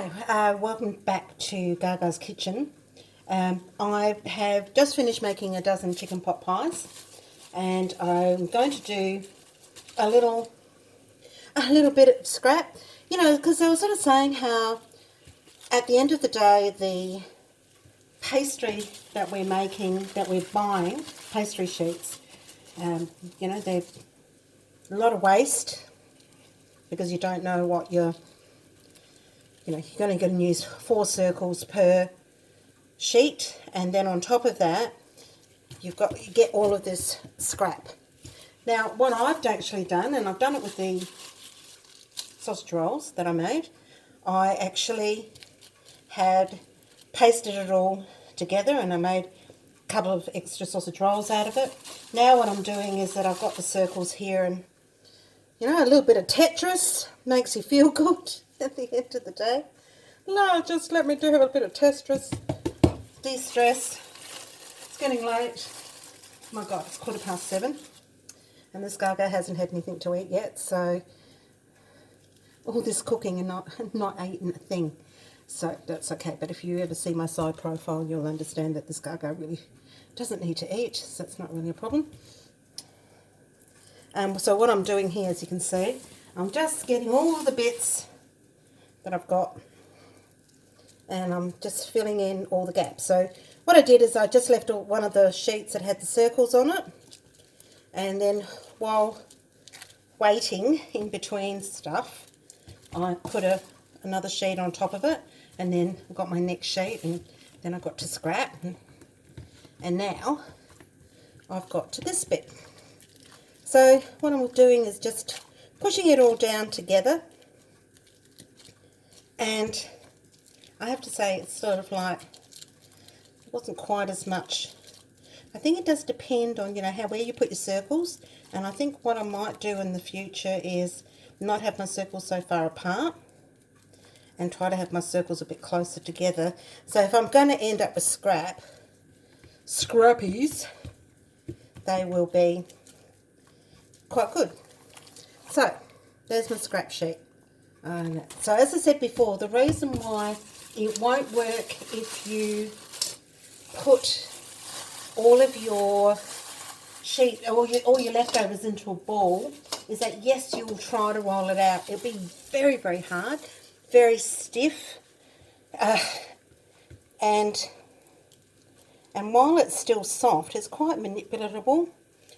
Welcome back to Gaga's Kitchen. I have just finished making a dozen chicken pot pies, and I'm going to do a little bit of scrap. You know, because I was sort of saying how at the end of the day, the pastry that we're making, that we're buying, pastry sheets, you know, they're a lot of waste because you don't know what you're only going to use 4 circles per sheet, and then on top of that you get all of this scrap. Now what I've actually done, and I've done it with the sausage rolls that I made, I actually had pasted it all together and I made a couple of extra sausage rolls out of it. Now what I'm doing is that I've got the circles here, and you know, a little bit of Tetris makes you feel good at the end of the day. No, just let me do a bit of Tetris, de-stress. It's getting late. Oh my God, it's 7:15, and this Gaga hasn't had anything to eat yet, so all this cooking and not eating a thing. So that's okay, but if you ever see my side profile, you'll understand that this Gaga really doesn't need to eat, so it's not really a problem. So what I'm doing here, as you can see, I'm just getting all the bits that I've got, and I'm just filling in all the gaps. So what I did is I just left one of the sheets that had the circles on it, and then while waiting in between stuff, I put another sheet on top of it, and then I've got my next sheet, and then I got to scrap, and now I've got to this bit. So what I'm doing is just pushing it all down together, and I have to say it's sort of like, it wasn't quite as much. I think it does depend on, you know, where you put your circles, and I think what I might do in the future is not have my circles so far apart and try to have my circles a bit closer together. So if I'm going to end up with scrappies, they will be quite good. So there's my scrap sheet. So as I said before, the reason why it won't work if you put all of your sheet, all your leftovers into a ball, is that yes, you'll try to roll it out. It'll be very, very hard, very stiff, and while it's still soft, it's quite manipulatable.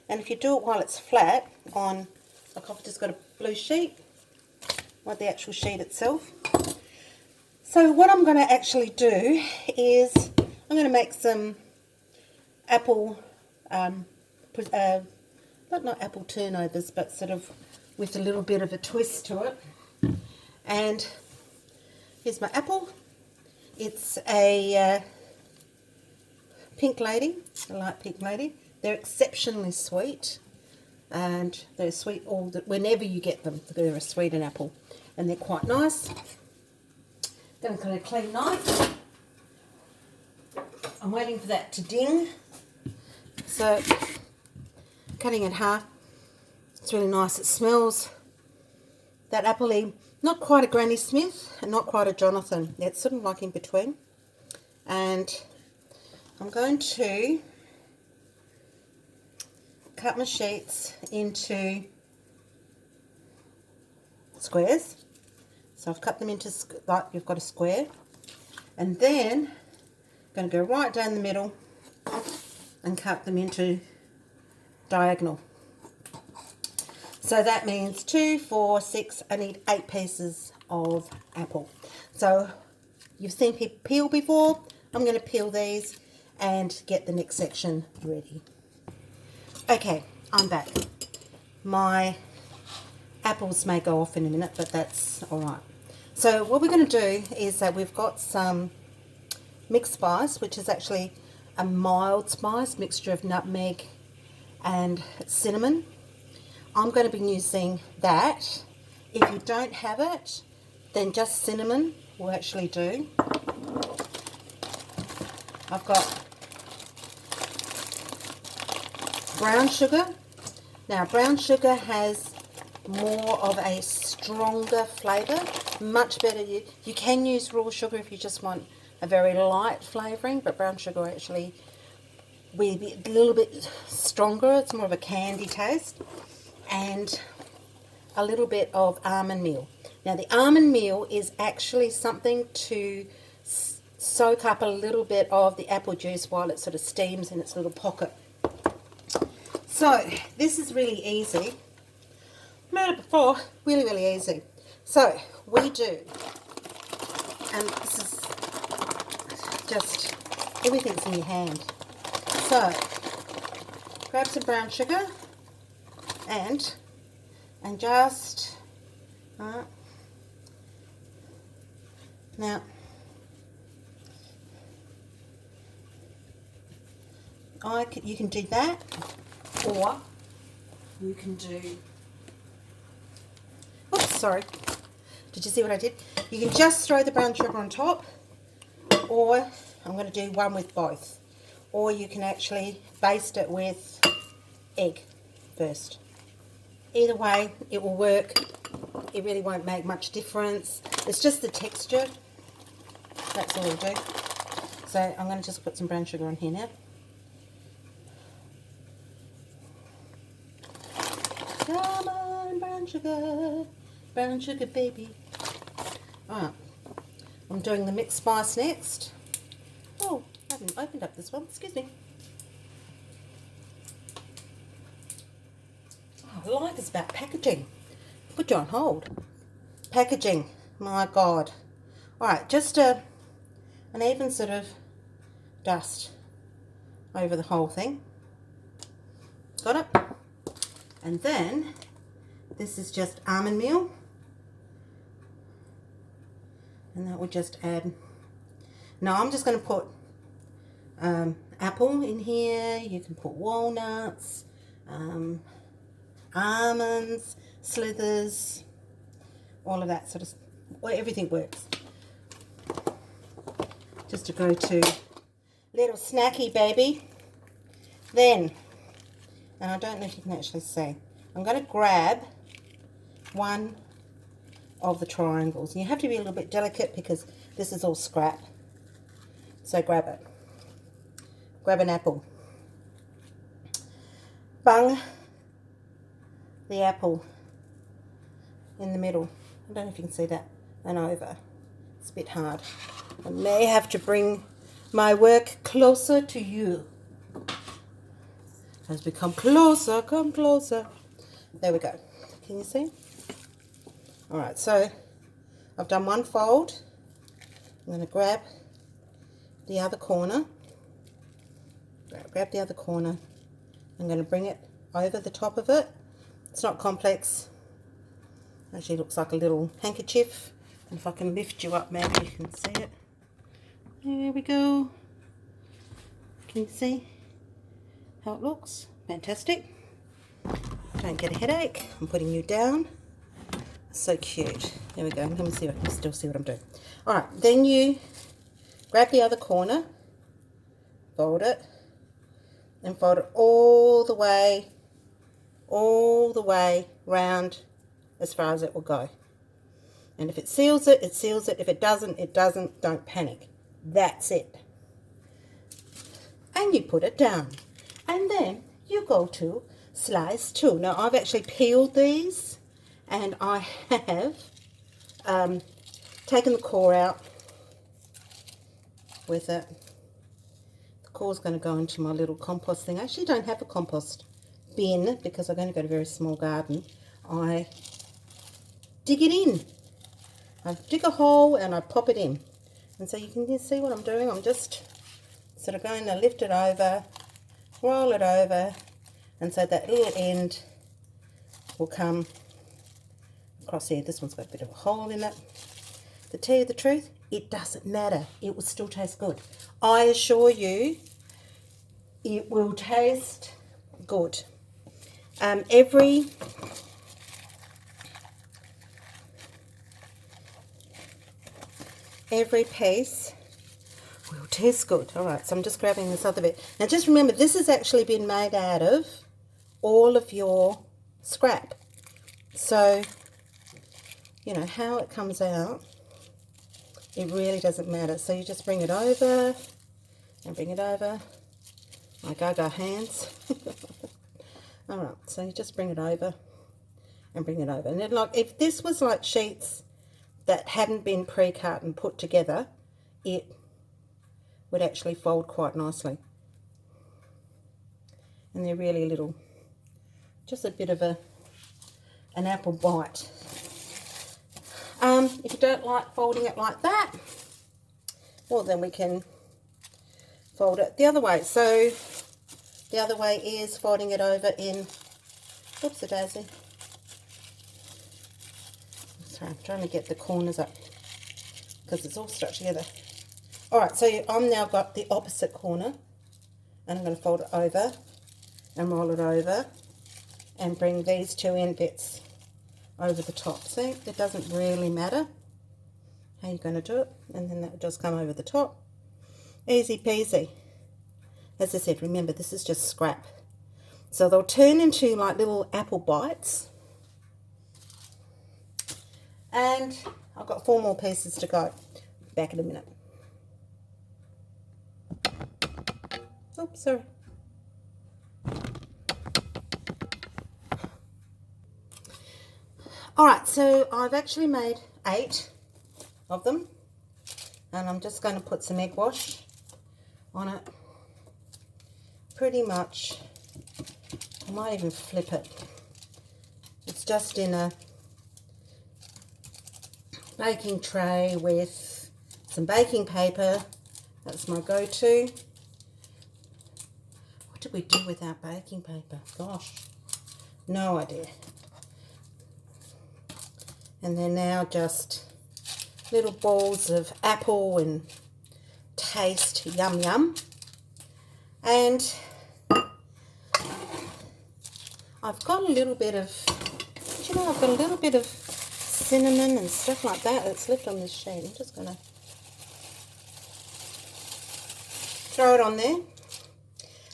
And if you do it while it's flat on, like I've just got a blue sheet, like the actual sheet itself. So what I'm going to actually do is I'm going to make some apple, not apple turnovers, but sort of with a little bit of a twist to it. And here's my apple. It's a pink lady, a light pink lady. They're exceptionally sweet, and they're sweet whenever you get them. They're a sweet and apple, and they're quite nice. Going to cut a clean knife. I'm waiting for that to ding. So cutting it half. It's really nice. It smells that appley. Not quite a Granny Smith and not quite a Jonathan. It's sort of like in between. And I'm going to cut my sheets into squares. So I've cut them into, like you've got a square, and then I'm going to go right down the middle and cut them into diagonal. So that means 2, 4, 6, I need 8 pieces of apple. So you've seen people peel before. I'm going to peel these and get the next section ready. Okay, I'm back. My apples may go off in a minute, but that's all right. So what we're going to do is that we've got some mixed spice, which is actually a mild spice, mixture of nutmeg and cinnamon. I'm going to be using that. If you don't have it, then just cinnamon will actually do. I've got brown sugar. Now brown sugar has more of a stronger flavour much better. You can use raw sugar if you just want a very light flavouring, but brown sugar actually will be a little bit stronger. It's more of a candy taste. And a little bit of almond meal. Now the almond meal is actually something to soak up a little bit of the apple juice while it sort of steams in its little pocket. So this is really easy. Made it before, really easy. So we do, and this is just, everything's in your hand. So grab some brown sugar and just, now you can do that, or you can do, oops, sorry, did you see what I did? You can just throw the brown sugar on top, or I'm going to do one with both, or you can actually baste it with egg first. Either way, it will work. It really won't make much difference. It's just the texture. That's all we'll do. So I'm going to just put some brown sugar on here now. Come on, brown sugar baby. Alright, I'm doing the mixed spice next. Oh, I haven't opened up this one, excuse me. Oh, life is about packaging. Put you on hold. Packaging, my God. Alright, just an even sort of dust over the whole thing. Got it? And then this is just almond meal, and that will just add. Now I'm just going to put apple in here. You can put walnuts, almonds, slithers, all of that sort of, well, everything works. Just to go to little snacky baby. Then, and I don't know if you can actually see, I'm going to grab one of the triangles. You have to be a little bit delicate because this is all scrap. So grab it. Grab an apple. Bung the apple in the middle. I don't know if you can see that. And over. It's a bit hard. I may have to bring my work closer to you. As we come closer, come closer. There we go. Can you see? Alright, so I've done one fold. I'm going to grab the other corner. Grab the other corner. I'm going to bring it over the top of it. It's not complex. Actually looks like a little handkerchief. And if I can lift you up, maybe you can see it. There we go. Can you see how it looks? Fantastic. Don't get a headache. I'm putting you down. So cute. There we go. Let me see if I can still see what I'm doing. Alright, then you grab the other corner, fold it, and fold it all the way round as far as it will go. And if it seals it, it seals it. If it doesn't, it doesn't. Don't panic. That's it. And you put it down. And then you go to slice 2. Now I've actually peeled these, and I have taken the core out with it. The core's going to go into my little compost thing. I actually don't have a compost bin because I've only got a very small garden. I dig it in. I dig a hole and I pop it in. And so you can just see what I'm doing. I'm just sort of going to lift it over, roll it over, and so that little end will come across here. This one's got a bit of a hole in it. To tell you the truth, it doesn't matter. It will still taste good. I assure you, it will taste good. Every piece will taste good. Alright, so I'm just grabbing this other bit. Now just remember, this has actually been made out of all of your scrap. So you know, how it comes out, it really doesn't matter. So you just bring it over and bring it over. My go-go hands. All right, so you just bring it over and bring it over. And then, like, if this was like sheets that hadn't been pre-cut and put together, it would actually fold quite nicely. And they're really little, just a bit of an apple bite. If you don't like folding it like that, well, then we can fold it the other way. So the other way is folding it over in, oops-a-daisy. Sorry, I'm trying to get the corners up because it's all stuck together. All right, so I'm now got the opposite corner, and I'm going to fold it over and roll it over and bring these two end bits over the top. See, it doesn't really matter how you're going to do it, and then that will just come over the top. Easy peasy. As I said, remember, this is just scrap. So they'll turn into like little apple bites. And I've got 4 more pieces to go. Back in a minute. Oops, sorry. Alright, so I've actually made 8 of them. And I'm just going to put some egg wash on it. Pretty much, I might even flip it. It's just in a baking tray with some baking paper. That's my go-to. What did we do without baking paper? Gosh, no idea. And they're now just little balls of apple and taste yum yum. And I've got a little bit of, do you know, I've got a little bit of cinnamon and stuff like that that's left on this sheet. I'm just going to throw it on there.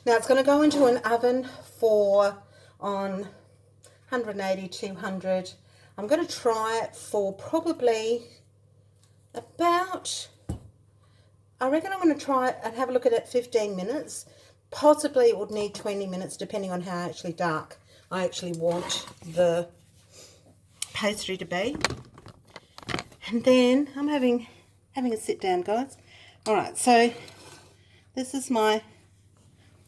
Now it's going to go into an oven for on 180, 200. I'm going to try it for probably about, I reckon I'm going to try it and have a look at it 15 minutes. Possibly it would need 20 minutes depending on how actually dark I actually want the pastry to be. And then I'm having a sit down, guys. Alright, so this is my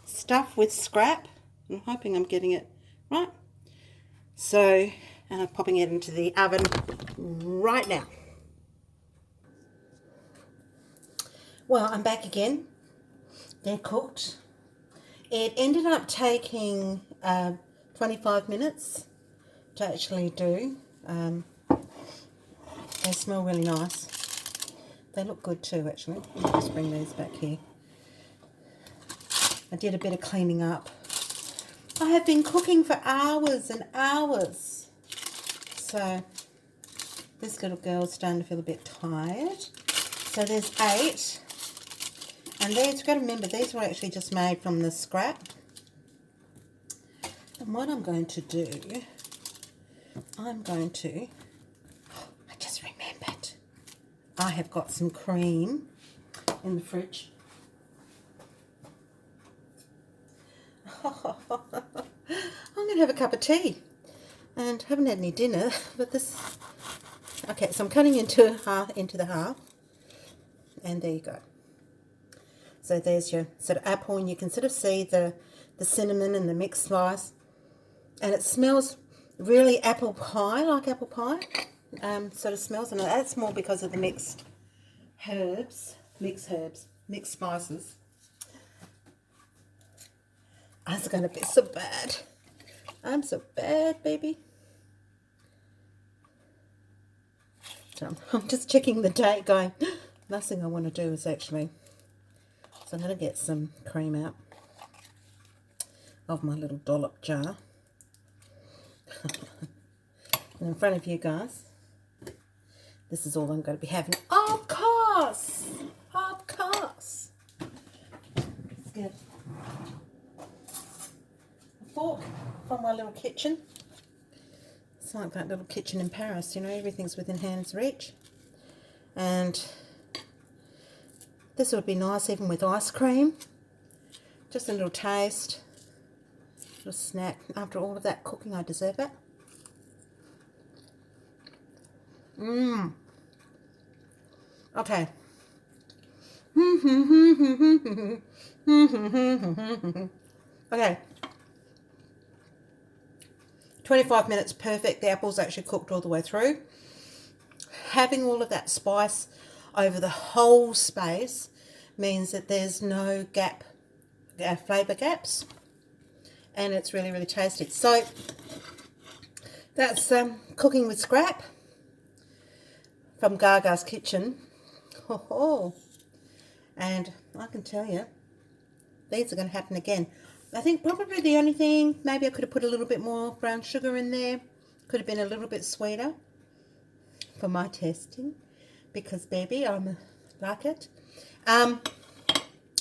stuff with scrap. I'm hoping I'm getting it right. So, and I'm popping it into the oven right now. Well, I'm back again. They're cooked. It ended up taking 25 minutes to actually do. They smell really nice. They look good too, actually. I'll just bring these back here. I did a bit of cleaning up. I have been cooking for hours and hours. So this little girl's starting to feel a bit tired. So there's 8. And these, you've got to remember, these were actually just made from the scrap. And what I'm going to do, I just remembered, I have got some cream in the fridge. I'm going to have a cup of tea. And haven't had any dinner, but this, okay, so I'm cutting into the half. And there you go. So there's your sort of apple, and you can sort of see the cinnamon and the mixed spice. And it smells really apple pie, like apple pie. Sort of smells, and that's more because of the mixed spices. I'm going to be so bad. I'm so bad, baby. So I'm just checking the date going, last thing I want to do is actually, so I'm going to get some cream out of my little dollop jar. And in front of you guys, this is all I'm going to be having. Of course! Of course! Let's get a fork from my little kitchen. like that little kitchen in Paris, you know, everything's within hand's reach. And this would be nice even with ice cream. Just a little taste, a little snack. After all of that cooking, I deserve it. Okay. Okay. 25 minutes, perfect. The apple's actually cooked all the way through. Having all of that spice over the whole space means that there's no flavour gaps, and it's really, really tasty. So that's cooking with scrap from Gaga's kitchen. And I can tell you, these are going to happen again. I think probably the only thing, maybe I could have put a little bit more brown sugar in there. Could have been a little bit sweeter for my tasting, because baby, I like it. And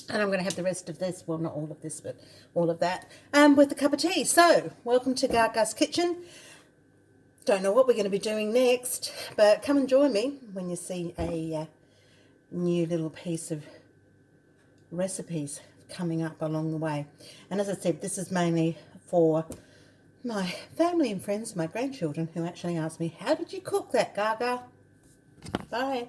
I'm going to have the rest of this, well, not all of this, but all of that, with a cup of tea. So, welcome to Gaga's kitchen. Don't know what we're going to be doing next, but come and join me when you see a new little piece of recipes coming up along the way. And as I said, this is mainly for my family and friends, my grandchildren, who actually ask me, how did you cook that, Gaga? Bye.